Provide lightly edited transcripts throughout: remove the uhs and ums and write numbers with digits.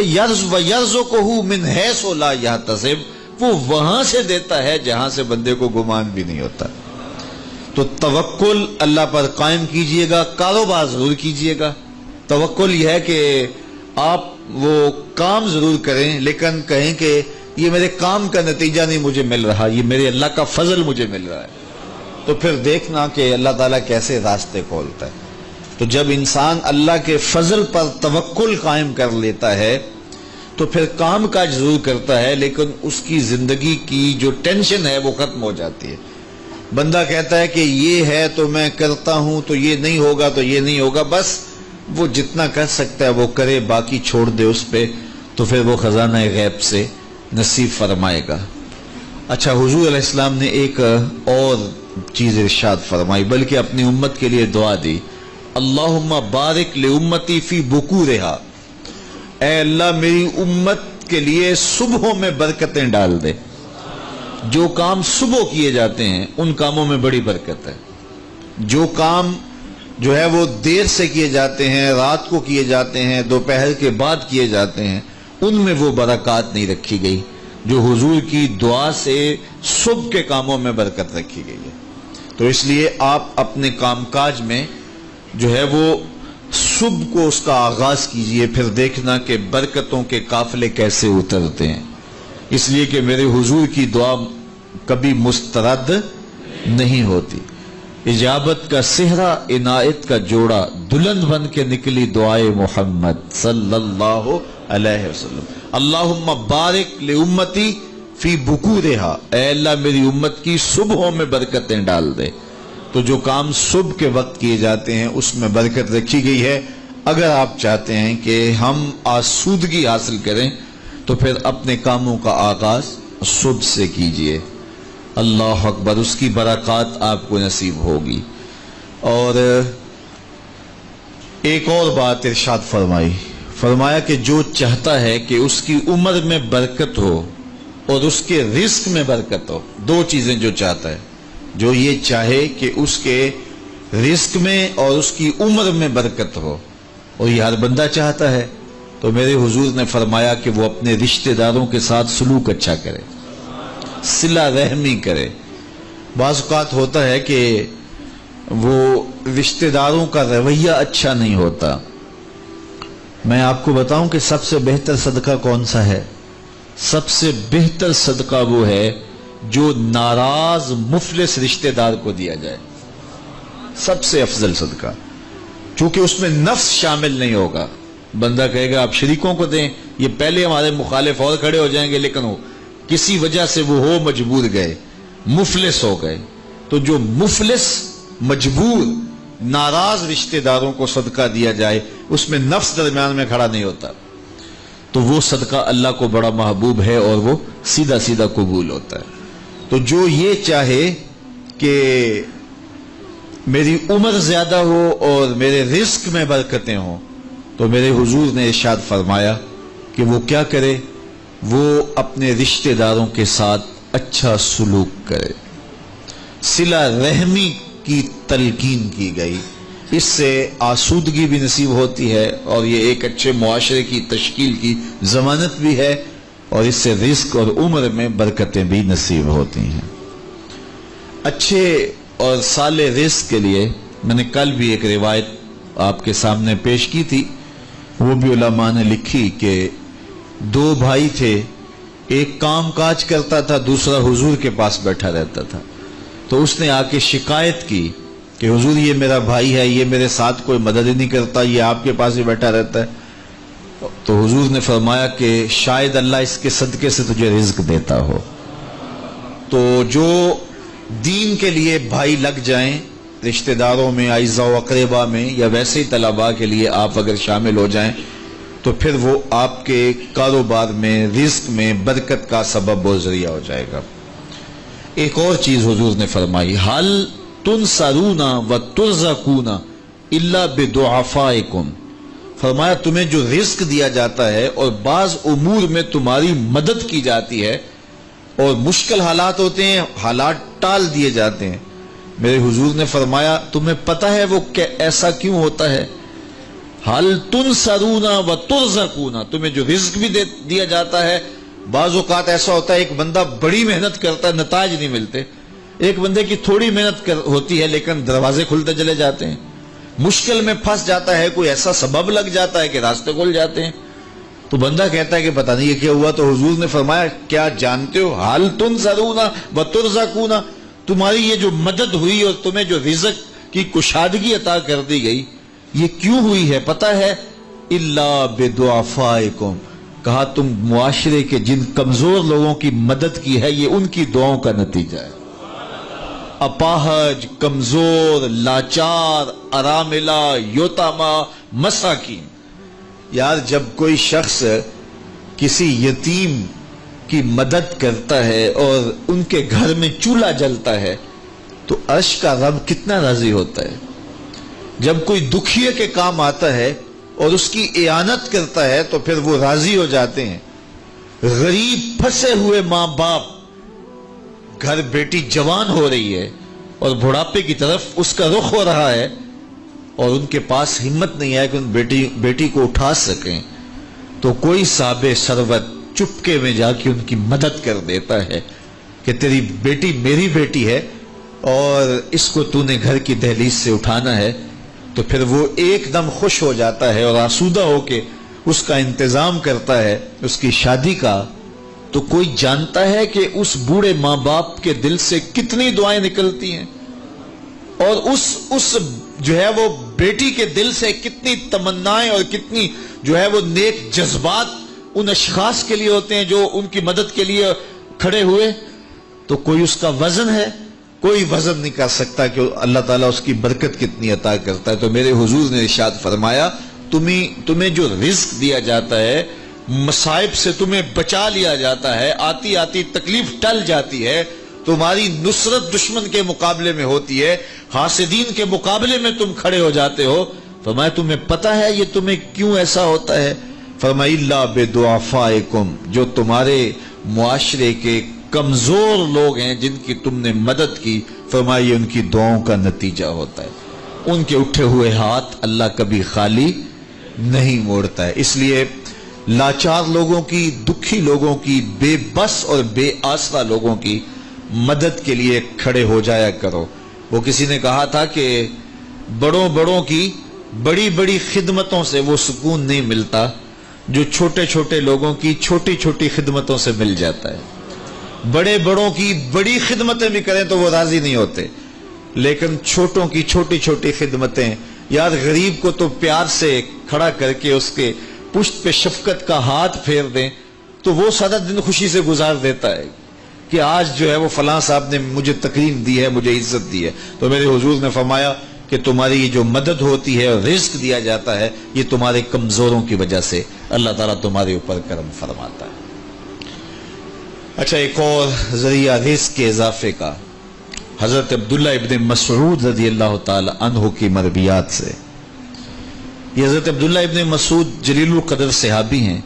یرزقہ من حیث لا یحتسب، وہ وہاں سے دیتا ہے جہاں سے بندے کو گمان بھی نہیں ہوتا۔ تو توکل اللہ پر قائم کیجئے گا، کاروبار ضرور کیجئے گا۔ توکل یہ ہے کہ آپ وہ کام ضرور کریں لیکن کہیں کہ یہ میرے کام کا نتیجہ نہیں مجھے مل رہا، یہ میرے اللہ کا فضل مجھے مل رہا ہے، تو پھر دیکھنا کہ اللہ تعالیٰ کیسے راستے کھولتا ہے۔ تو جب انسان اللہ کے فضل پر توکل قائم کر لیتا ہے تو پھر کام کاج ضرور کرتا ہے لیکن اس کی زندگی کی جو ٹینشن ہے وہ ختم ہو جاتی ہے۔ بندہ کہتا ہے کہ یہ ہے تو میں کرتا ہوں، تو یہ نہیں ہوگا تو یہ نہیں ہوگا، بس وہ جتنا کر سکتا ہے وہ کرے، باقی چھوڑ دے اس پہ، تو پھر وہ خزانہ غیب سے نصیب فرمائے گا۔ اچھا، حضور علیہ السلام نے ایک اور چیز ارشاد فرمائی، بلکہ اپنی امت کے لیے دعا دی، اللہم بارک لامتی فی بکورہا، اے اللہ میری امت کے لیے صبحوں میں برکتیں ڈال دے۔ جو کام صبح کیے جاتے ہیں ان کاموں میں بڑی برکت ہے، جو کام جو ہے وہ دیر سے کیے جاتے ہیں، رات کو کیے جاتے ہیں، دوپہر کے بعد کیے جاتے ہیں، ان میں وہ برکات نہیں رکھی گئی جو حضور کی دعا سے صبح کے کاموں میں برکت رکھی گئی ہے۔ تو اس لیے آپ اپنے کام کاج میں جو ہے وہ صبح کو اس کا آغاز کیجئے، پھر دیکھنا کہ برکتوں کے قافلے کیسے اترتے ہیں، اس لیے کہ میرے حضور کی دعا کبھی مسترد نہیں ہوتی۔ اجابت کا صحرا، عنایت کا جوڑا، دلہن بن کے نکلی دعائے محمد صلی اللہ علیہ وسلم۔ اللہم بارک لامتی فی بکورہا، اے اللہ میری امت کی صبحوں میں برکتیں ڈال دے۔ تو جو کام صبح کے وقت کیے جاتے ہیں اس میں برکت رکھی گئی ہے۔ اگر آپ چاہتے ہیں کہ ہم آسودگی حاصل کریں تو پھر اپنے کاموں کا آغاز صبح سے کیجئے۔ اللہ اکبر، اس کی برکات آپ کو نصیب ہوگی۔ اور ایک اور بات ارشاد فرمایا کہ جو چاہتا ہے کہ اس کی عمر میں برکت ہو اور اس کے رزق میں برکت ہو، دو چیزیں جو چاہتا ہے، جو یہ چاہے کہ اس کے رزق میں اور اس کی عمر میں برکت ہو، اور یہ ہر بندہ چاہتا ہے، تو میرے حضور نے فرمایا کہ وہ اپنے رشتہ داروں کے ساتھ سلوک اچھا کرے، صلہ رحمی کرے۔ بعض اوقات ہوتا ہے کہ وہ رشتہ داروں کا رویہ اچھا نہیں ہوتا۔ میں آپ کو بتاؤں کہ سب سے بہتر صدقہ کون سا ہے؟ سب سے بہتر صدقہ وہ ہے جو ناراض مفلس رشتہ دار کو دیا جائے، سب سے افضل صدقہ، چونکہ اس میں نفس شامل نہیں ہوگا۔ بندہ کہے گا آپ شریکوں کو دیں، یہ پہلے ہمارے مخالف اور کھڑے ہو جائیں گے، لیکن وہ کسی وجہ سے وہ ہو مجبور گئے، مفلس ہو گئے، تو جو مفلس مجبور ناراض رشتہ داروں کو صدقہ دیا جائے، اس میں نفس درمیان میں کھڑا نہیں ہوتا، تو وہ صدقہ اللہ کو بڑا محبوب ہے اور وہ سیدھا سیدھا قبول ہوتا ہے۔ تو جو یہ چاہے کہ میری عمر زیادہ ہو اور میرے رزق میں برکتیں ہوں، تو میرے حضور نے ارشاد فرمایا کہ وہ کیا کرے، وہ اپنے رشتہ داروں کے ساتھ اچھا سلوک کرے۔ صلہ رحمی کی تلقین کی گئی، اس سے آسودگی بھی نصیب ہوتی ہے اور یہ ایک اچھے معاشرے کی تشکیل کی ضمانت بھی ہے، اور اس سے رزق اور عمر میں برکتیں بھی نصیب ہوتی ہیں۔ اچھے اور صالح رزق کے لیے میں نے کل بھی ایک روایت آپ کے سامنے پیش کی تھی، وہ بھی علماء نے لکھی کہ دو بھائی تھے، ایک کام کاج کرتا تھا، دوسرا حضور کے پاس بیٹھا رہتا تھا۔ تو اس نے آ کے شکایت کی کہ حضور یہ میرا بھائی ہے، یہ میرے ساتھ کوئی مدد ہی نہیں کرتا، یہ آپ کے پاس ہی بیٹھا رہتا ہے۔ تو حضور نے فرمایا کہ شاید اللہ اس کے صدقے سے تجھے رزق دیتا ہو۔ تو جو دین کے لیے بھائی لگ جائیں، رشتہ داروں میں، اعزاء و اقربا میں، یا ویسے ہی طلباء کے لیے آپ اگر شامل ہو جائیں تو پھر وہ آپ کے کاروبار میں، رزق میں برکت کا سبب و ذریعہ ہو جائے گا۔ ایک اور چیز حضور نے فرمائی، حل تنصرون و ترزقون الا بدعفائکم، فرمایا تمہیں جو رزق دیا جاتا ہے اور بعض امور میں تمہاری مدد کی جاتی ہے، اور مشکل حالات ہوتے ہیں، حالات ٹال دیے جاتے ہیں، میرے حضور نے فرمایا تمہیں پتہ ہے وہ ایسا کیوں ہوتا ہے؟ حل تنصرونا و ترزقونا، تمہیں جو رزق بھی دیا جاتا ہے. بعض اوقات ایسا ہوتا ہے ایک بندہ بڑی محنت کرتا ہے نتائج نہیں ملتے، ایک بندے کی تھوڑی محنت ہوتی ہے لیکن دروازے کھلتے چلے جاتے ہیں. مشکل میں پھنس جاتا ہے، کوئی ایسا سبب لگ جاتا ہے کہ راستے کھل جاتے ہیں. تو بندہ کہتا ہے کہ پتہ نہیں یہ کیا ہوا. تو حضور نے فرمایا کیا جانتے ہو حل تنصرونا و ترزقونا، تمہاری یہ جو مدد ہوئی اور تمہیں جو رزق کی کشادگی عطا کر دی گئی یہ کیوں ہوئی ہے پتہ ہے؟ الا بدعفائکم، کہا تم معاشرے کے جن کمزور لوگوں کی مدد کی ہے یہ ان کی دعاؤں کا نتیجہ ہے. اپاہج، کمزور، لاچار، اراملہ، یتامہ، مساکین. یار جب کوئی شخص کسی یتیم کی مدد کرتا ہے اور ان کے گھر میں چولہا جلتا ہے تو عرش کا رب کتنا راضی ہوتا ہے. جب کوئی دکھیے کے کام آتا ہے اور اس کی اعانت کرتا ہے تو پھر وہ راضی ہو جاتے ہیں. غریب پھنسے ہوئے ماں باپ، گھر بیٹی جوان ہو رہی ہے اور بڑھاپے کی طرف اس کا رخ ہو رہا ہے اور ان کے پاس ہمت نہیں ہے کہ ان بیٹی کو اٹھا سکیں، تو کوئی صاحب ثروت چپکے میں جا کے ان کی مدد کر دیتا ہے کہ تیری بیٹی میری بیٹی ہے اور اس کو تو نے گھر کی دہلیز سے اٹھانا ہے. تو پھر وہ ایک دم خوش ہو جاتا ہے اور آسودہ ہو کے اس کا انتظام کرتا ہے اس کی شادی کا. تو کوئی جانتا ہے کہ اس بوڑھے ماں باپ کے دل سے کتنی دعائیں نکلتی ہیں اور اس جو ہے وہ بیٹی کے دل سے کتنی تمنائیں اور کتنی جو ہے وہ نیک جذبات ان اشخاص کے لیے ہوتے ہیں جو ان کی مدد کے لیے کھڑے ہوئے. تو کوئی اس کا وزن ہے؟ کوئی وزن نہیں کر سکتا کہ اللہ تعالیٰ اس کی برکت کتنی عطا کرتا ہے. تو میرے حضور نے ارشاد فرمایا تمہیں جو رزق دیا جاتا ہے، مصائب سے تمہیں بچا لیا جاتا ہے، آتی آتی تکلیف ٹل جاتی ہے، تمہاری نصرت دشمن کے مقابلے میں ہوتی ہے، حاسدین کے مقابلے میں تم کھڑے ہو جاتے ہو. فرمایا تمہیں پتہ ہے یہ تمہیں کیوں ایسا ہوتا ہے؟ فرمایا الا بدعفائکم، جو تمہارے معاشرے کے کمزور لوگ ہیں جن کی تم نے مدد کی، فرمایا یہ ان کی دعاؤں کا نتیجہ ہوتا ہے. ان کے اٹھے ہوئے ہاتھ اللہ کبھی خالی نہیں موڑتا ہے. اس لیے لاچار لوگوں کی، دکھی لوگوں کی، بے بس اور بے آسرا لوگوں کی مدد کے لیے کھڑے ہو جایا کرو. وہ کسی نے کہا تھا کہ بڑوں کی بڑی بڑی خدمتوں سے وہ سکون نہیں ملتا جو چھوٹے چھوٹے لوگوں کی چھوٹی چھوٹی خدمتوں سے مل جاتا ہے. بڑوں کی بڑی خدمتیں بھی کریں تو وہ راضی نہیں ہوتے، لیکن چھوٹوں کی چھوٹی چھوٹی خدمتیں، یار غریب کو تو پیار سے کھڑا کر کے اس کے پشت پہ شفقت کا ہاتھ پھیر دیں تو وہ سارا دن خوشی سے گزار دیتا ہے کہ آج جو ہے وہ فلاں صاحب نے مجھے تکریم دی ہے، مجھے عزت دی ہے. تو میرے حضور نے فرمایا کہ تمہاری جو مدد ہوتی ہے اور رزق دیا جاتا ہے یہ تمہارے کمزوروں کی وجہ سے اللہ تعالیٰ تمہارے اوپر کرم فرماتا ہے. اچھا، ایک اور ذریعہ رزق کے اضافے کا حضرت عبداللہ ابن مسعود رضی اللہ تعالی عنہ کی مرویات سے. یہ حضرت عبداللہ ابن مسعود جلیل القدر صحابی ہیں.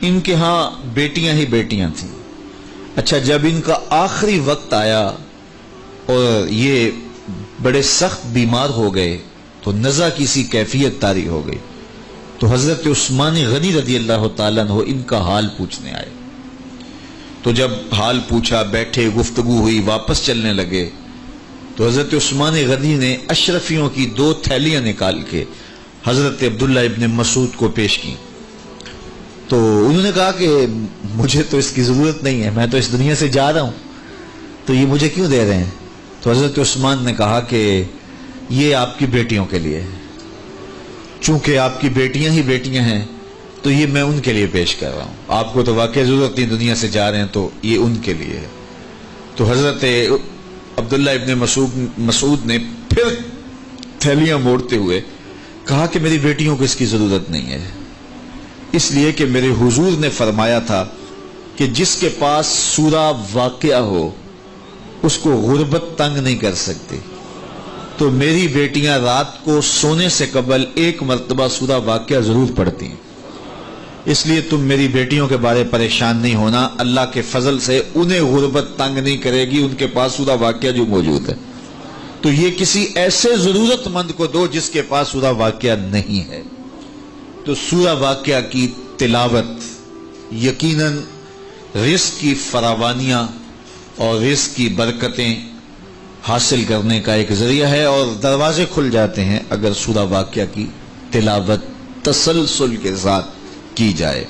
ان کے ہاں بیٹیاں ہی بیٹیاں تھیں. اچھا، جب ان کا آخری وقت آیا اور یہ بڑے سخت بیمار ہو گئے تو نزع کی سی کیفیت طاری ہو گئی تو حضرت عثمان غنی رضی اللہ تعالیٰ عنہ ان کا حال پوچھنے آئے. تو جب حال پوچھا، بیٹھے، گفتگو ہوئی، واپس چلنے لگے تو حضرت عثمان غنی نے اشرفیوں کی 2 تھیلیاں نکال کے حضرت عبداللہ ابن مسعود کو پیش کی. تو انہوں نے کہا کہ مجھے تو اس کی ضرورت نہیں ہے، میں تو اس دنیا سے جا رہا ہوں، تو یہ مجھے کیوں دے رہے ہیں؟ تو حضرت عثمان نے کہا کہ یہ آپ کی بیٹیوں کے لیے ہے، چونکہ آپ کی بیٹیاں ہی بیٹیاں ہیں تو یہ میں ان کے لیے پیش کر رہا ہوں. آپ کو تو واقعی ضرورت نہیں، دنیا سے جا رہے ہیں، تو یہ ان کے لیے ہے. تو حضرت عبداللہ ابن مسعود نے پھر تھیلیاں موڑتے ہوئے کہا کہ میری بیٹیوں کو اس کی ضرورت نہیں ہے، اس لیے کہ میرے حضور نے فرمایا تھا کہ جس کے پاس سورہ واقعہ ہو اس کو غربت تنگ نہیں کر سکتی. تو میری بیٹیاں رات کو سونے سے قبل 1 مرتبہ سورہ واقعہ ضرور پڑھتی ہیں، اس لیے تم میری بیٹیوں کے بارے پریشان نہیں ہونا، اللہ کے فضل سے انہیں غربت تنگ نہیں کرے گی، ان کے پاس سورہ واقعہ جو موجود ہے. تو یہ کسی ایسے ضرورت مند کو دو جس کے پاس سورہ واقعہ نہیں ہے. تو سورہ واقعہ کی تلاوت یقیناً رزق کی فراوانیاں اور رزق کی برکتیں حاصل کرنے کا ایک ذریعہ ہے، اور دروازے کھل جاتے ہیں اگر سورہ واقعہ کی تلاوت تسلسل کے ساتھ کی جائے۔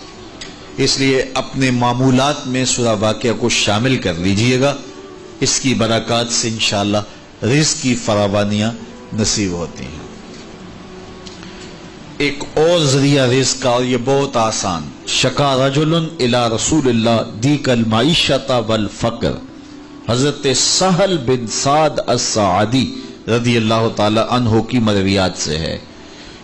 اس لیے اپنے معمولات میں سورہ واقعہ کو شامل کر لیجئے گا، اس کی برکات سے انشاءاللہ رزق کی فراوانیاں نصیب ہوتی ہیں۔ ایک اور ذریعہ رزق کا، اور یہ بہت آسان، شکا رجل الی رسول اللہ دیک المعیشۃ والفقر، حضرت سہل بن سعد الساعدی رضی اللہ تعالی عنہ کی مرویات سے ہے۔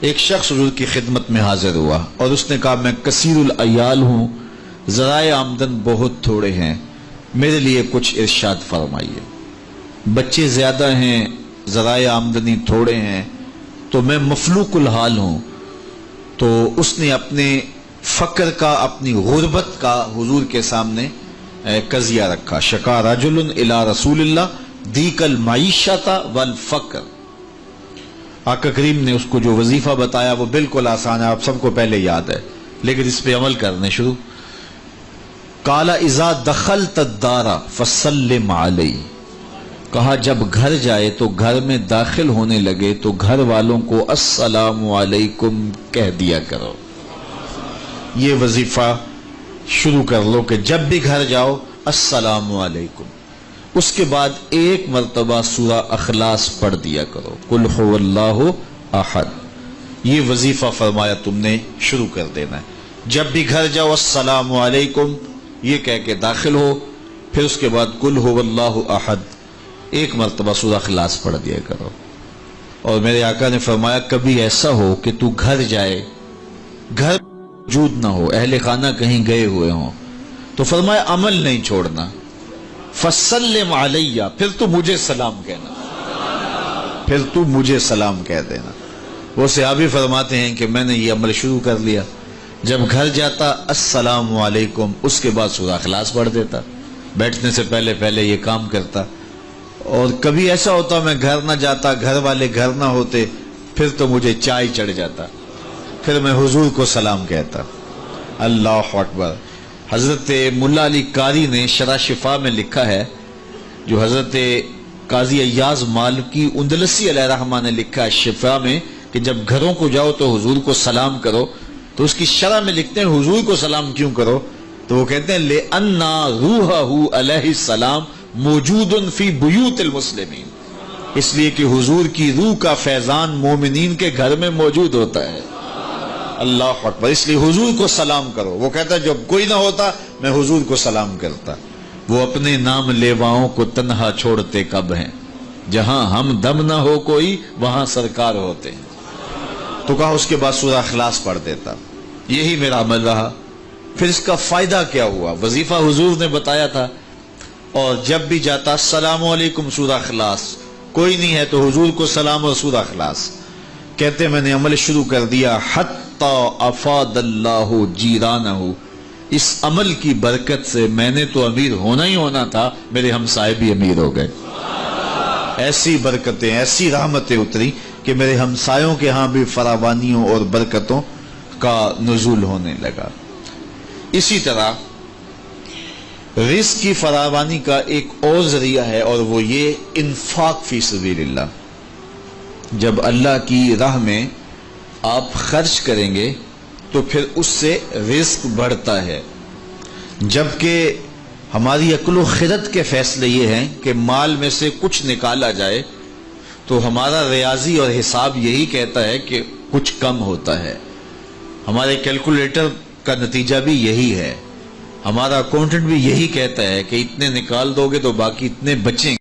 ایک شخص حضور کی خدمت میں حاضر ہوا اور اس نے کہا میں کثیر العیال ہوں، ذرائع آمدن بہت تھوڑے ہیں، میرے لیے کچھ ارشاد فرمائیے۔ بچے زیادہ ہیں، ذرائع آمدنی تھوڑے ہیں، تو میں مفلوق الحال ہوں۔ تو اس نے اپنے فقر کا، اپنی غربت کا حضور کے سامنے قضیہ رکھا۔ شکا رجل الی رسول اللہ دیک المعیشۃ والفقر۔ آقا کریم نے اس کو جو وظیفہ بتایا وہ بالکل آسان ہے، آپ سب کو پہلے یاد ہے، لیکن اس پہ عمل کرنے شروع۔ قال اذا دخلت الدار فسلم علی، کہا جب گھر جائے تو گھر میں داخل ہونے لگے تو گھر والوں کو السلام علیکم کہہ دیا کرو۔ یہ وظیفہ شروع کر لو کہ جب بھی گھر جاؤ السلام علیکم۔ اس کے بعد ایک مرتبہ سورہ اخلاص پڑھ دیا کرو، قل هو اللہ احد۔ یہ وظیفہ فرمایا تم نے شروع کر دینا ہے، جب بھی گھر جاؤ السلام علیکم یہ کہہ کے داخل ہو، پھر اس کے بعد قل هو اللہ احد ایک مرتبہ سورہ اخلاص پڑھ دیا کرو۔ اور میرے آقا نے فرمایا کبھی ایسا ہو کہ تو گھر جائے، گھر موجود نہ ہو، اہل خانہ کہیں گئے ہوئے ہوں، تو فرمایا عمل نہیں چھوڑنا، فسلم علیہ، پھر تو مجھے سلام کہنا، پھر تو مجھے سلام کہہ دینا۔ وہ صحابی فرماتے ہیں کہ میں نے یہ عمل شروع کر لیا، جب گھر جاتا السلام علیکم، اس کے بعد سورہ اخلاص پڑھ دیتا، بیٹھنے سے پہلے پہلے یہ کام کرتا۔ اور کبھی ایسا ہوتا میں گھر نہ جاتا، گھر والے گھر نہ ہوتے، پھر تو مجھے چائے چڑھ جاتا، پھر میں حضور کو سلام کہتا۔ اللہ اکبر۔ حضرت ملا علی قاری نے شرح شفا میں لکھا ہے، جو حضرت قاضی ایاز مالکی اندلسی علیہ رحمہ نے لکھا ہے شفا میں، کہ جب گھروں کو جاؤ تو حضور کو سلام کرو، تو اس کی شرح میں لکھتے ہیں حضور کو سلام کیوں کرو، تو وہ کہتے ہیں لِأَنَّ رُوحَهُ علیہ السلام موجود فی بیوت المسلمین، اس لیے کہ حضور کی روح کا فیضان مومنین کے گھر میں موجود ہوتا ہے۔ اللہ اکبر۔ اس لیے حضور کو سلام کرو۔ وہ کہتا ہے جب کوئی نہ ہوتا میں حضور کو سلام کرتا۔ وہ اپنے نام لیواؤں کو تنہا چھوڑتے کب ہیں، جہاں ہم دم نہ ہو کوئی وہاں سرکار ہوتے ہیں۔ تو کہا اس کے بعد سورہ اخلاص پڑھ دیتا۔ یہی میرا عمل رہا۔ پھر اس کا فائدہ کیا ہوا؟ وظیفہ حضور نے بتایا تھا، اور جب بھی جاتا السلام علیکم سورہ اخلاص، کوئی نہیں ہے تو حضور کو سلام اور سورہ اخلاص کہتے۔ میں نے عمل شروع کر دیا، حتی افاد اللہ جیرانہ، اس عمل کی برکت سے میں نے تو امیر ہونا ہی ہونا تھا، میرے ہمسائے بھی امیر ہو گئے۔ ایسی برکتیں، ایسی رحمتیں اتری کہ میرے ہمسایوں کے ہاں بھی فراوانیوں اور برکتوں کا نزول ہونے لگا۔ اسی طرح رزق کی فراوانی کا ایک اور ذریعہ ہے، اور وہ یہ انفاق فی سبیل اللہ۔ جب اللہ کی راہ میں آپ خرچ کریں گے تو پھر اس سے رزق بڑھتا ہے، جبکہ ہماری عقل و خرد کے فیصلے یہ ہیں کہ مال میں سے کچھ نکالا جائے، تو ہمارا ریاضی اور حساب یہی کہتا ہے کہ کچھ کم ہوتا ہے، ہمارے کیلکولیٹر کا نتیجہ بھی یہی ہے، ہمارا اکاؤنٹنٹ بھی یہی کہتا ہے کہ اتنے نکال دو گے تو باقی اتنے بچیں